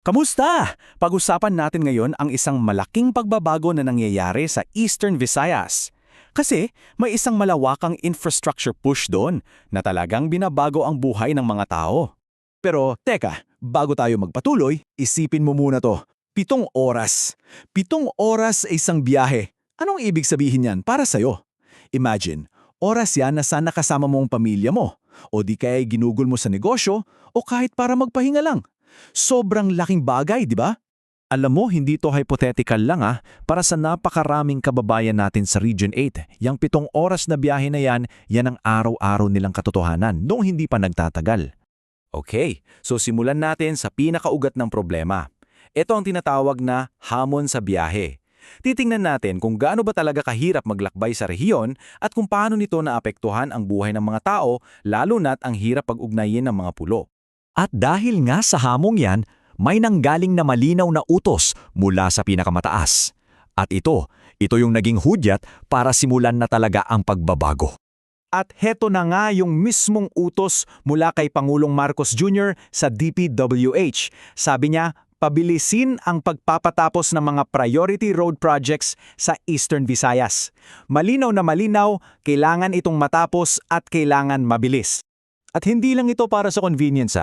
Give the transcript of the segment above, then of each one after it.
Kamusta? Pag-usapan natin ngayon ang isang malaking pagbabago na nangyayari sa Eastern Visayas. Kasi may isang malawakang infrastructure push doon na talagang binabago ang buhay ng mga tao. Pero teka, bago tayo magpatuloy, isipin mo muna to. 7 oras. 7 oras ay isang biyahe. Anong ibig sabihin yan para sa'yo? Imagine, oras yan na sana kasama mo ang pamilya mo, o di kaya ginugol mo sa negosyo, o kahit para magpahinga lang. Sobrang laking bagay, di ba? Alam mo, hindi to hypothetical lang para sa napakaraming kababayan natin sa Region 8. Yang 7 oras na biyahe na yan ang araw-araw nilang katotohanan noong hindi pa nagtatagal. Okay, so simulan natin sa pinakaugat ng problema. Ito ang tinatawag na hamon sa biyahe. Titingnan natin kung gaano ba talaga kahirap maglakbay sa rehiyon at kung paano nito naapektuhan ang buhay ng mga tao, lalo na't ang hirap pag-ugnayin ng mga pulo. At dahil nga sa hamong yan, may nanggaling na malinaw na utos mula sa pinakamataas. At ito yung naging hudyat para simulan na talaga ang pagbabago. At heto na nga yung mismong utos mula kay Pangulong Marcos Jr. sa DPWH. Sabi niya, pabilisin ang pagpapatapos ng mga priority road projects sa Eastern Visayas. Malinaw na malinaw, kailangan itong matapos at kailangan mabilis. At hindi lang ito para sa convenience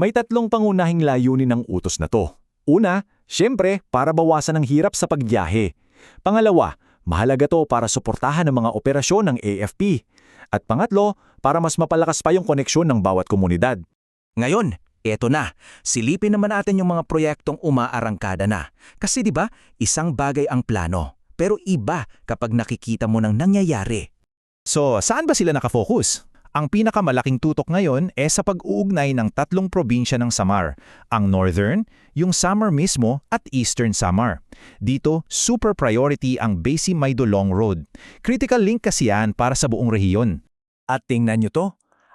may 3 pangunahing layunin ng utos na to. Una, syempre, para bawasan ang hirap sa pagbiyahe. Pangalawa, mahalaga to para suportahan ang mga operasyon ng AFP. At pangatlo, para mas mapalakas pa yung koneksyon ng bawat komunidad. Ngayon, eto na. Silipin naman natin yung mga proyektong umaarangkada na. Kasi 'di ba, isang bagay ang plano, pero iba kapag nakikita mo nang nangyayari. So, saan ba sila nakafocus? Ang pinakamalaking tutok ngayon sa pag-uugnay ng 3 probinsya ng Samar, ang Northern, yung Samar mismo at Eastern Samar. Dito, super priority ang Basi-Maydolong Road. Critical link kasi yan para sa buong rehiyon. At tingnan nyo to,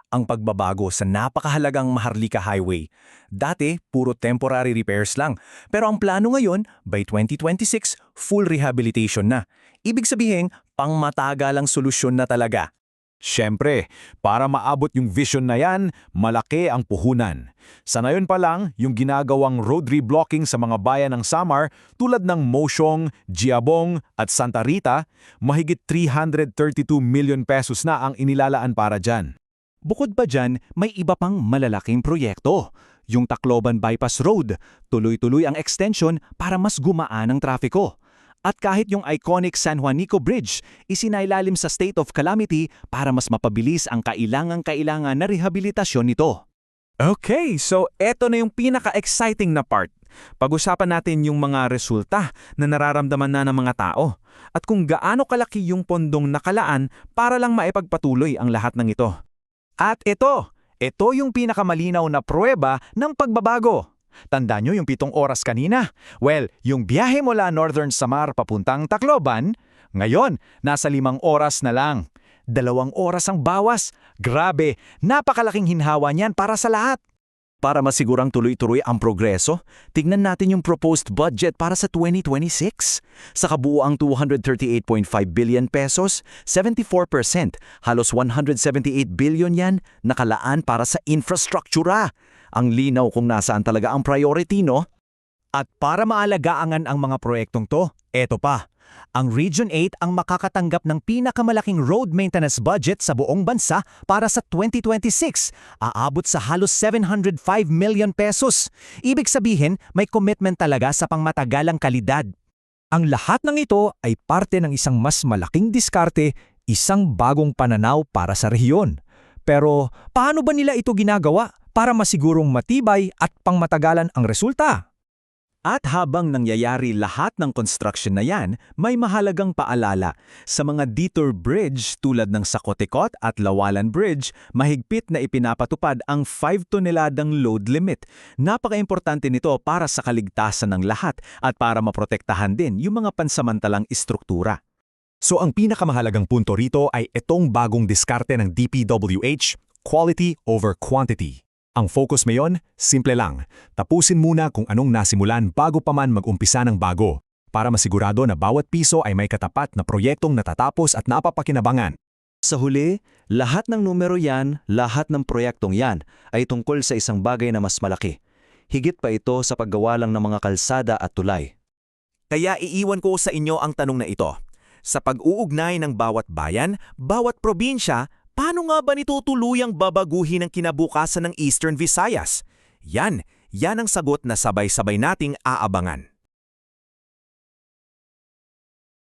ang pagbabago sa napakahalagang Maharlika Highway. Dati, puro temporary repairs lang. Pero ang plano ngayon, by 2026, full rehabilitation na. Ibig sabihin, pangmatagalang solusyon na talaga. Siyempre, para maabot yung vision na yan, malaki ang puhunan. Sa ngayon pa lang, yung ginagawang road reblocking sa mga bayan ng Samar tulad ng Mosyong, Giabong at Santa Rita, mahigit 332 million pesos na ang inilalaan para dyan. Bukod pa dyan, may iba pang malalaking proyekto. Yung Tacloban Bypass Road, tuloy-tuloy ang extension para mas gumaan ang trafiko. At kahit yung iconic San Juanico Bridge, isinailalim sa state of calamity para mas mapabilis ang kailangan na rehabilitasyon nito. Okay, so eto na yung pinaka-exciting na part. Pag-usapan natin yung mga resulta na nararamdaman na ng mga tao at kung gaano kalaki yung pondong nakalaan para lang maipagpatuloy ang lahat ng ito. At ito yung pinakamalinaw na pruweba ng pagbabago. Tandaan nyo yung 7 oras kanina? Well, yung biyahe mula Northern Samar papuntang Tacloban, ngayon, nasa 5 oras na lang. 2 oras ang bawas. Grabe, napakalaking hinhawa niyan para sa lahat. Para masigurang tuloy-tuloy ang progreso, tignan natin yung proposed budget para sa 2026. Sa kabuuang 238.5 billion pesos, 74%, halos 178 billion yan, nakalaan para sa infrastruktura. Ang linaw kung nasaan talaga ang priority, no? At para maalagaan ang mga proyektong to, eto pa. Ang Region 8 ang makakatanggap ng pinakamalaking road maintenance budget sa buong bansa para sa 2026. Aabot sa halos 705 million pesos. Ibig sabihin, may commitment talaga sa pangmatagalang kalidad. Ang lahat ng ito ay parte ng isang mas malaking diskarte, isang bagong pananaw para sa rehiyon. Pero paano ba nila ito ginagawa para masigurong matibay at pangmatagalan ang resulta? At habang nangyayari lahat ng construction na yan, may mahalagang paalala. Sa mga detour bridge tulad ng Sacoticot at Lawalan Bridge, mahigpit na ipinapatupad ang 5 toneladang load limit. Napaka-importante nito para sa kaligtasan ng lahat at para maprotektahan din yung mga pansamantalang istruktura. So ang pinakamahalagang punto rito ay itong bagong diskarte ng DPWH, quality over quantity. Ang focus ngayon, simple lang. Tapusin muna kung anong nasimulan bago pa man mag-umpisa ng bago, para masigurado na bawat piso ay may katapat na proyektong natatapos at napapakinabangan. Sa huli, lahat ng numero yan, lahat ng proyektong yan ay tungkol sa isang bagay na mas malaki. Higit pa ito sa paggawa lang ng mga kalsada at tulay. Kaya iiwan ko sa inyo ang tanong na ito. Sa pag-uugnay ng bawat bayan, bawat probinsya, paano nga ba nito tuluyang babaguhin ang kinabukasan ng Eastern Visayas? Yan ang sagot na sabay-sabay nating aabangan.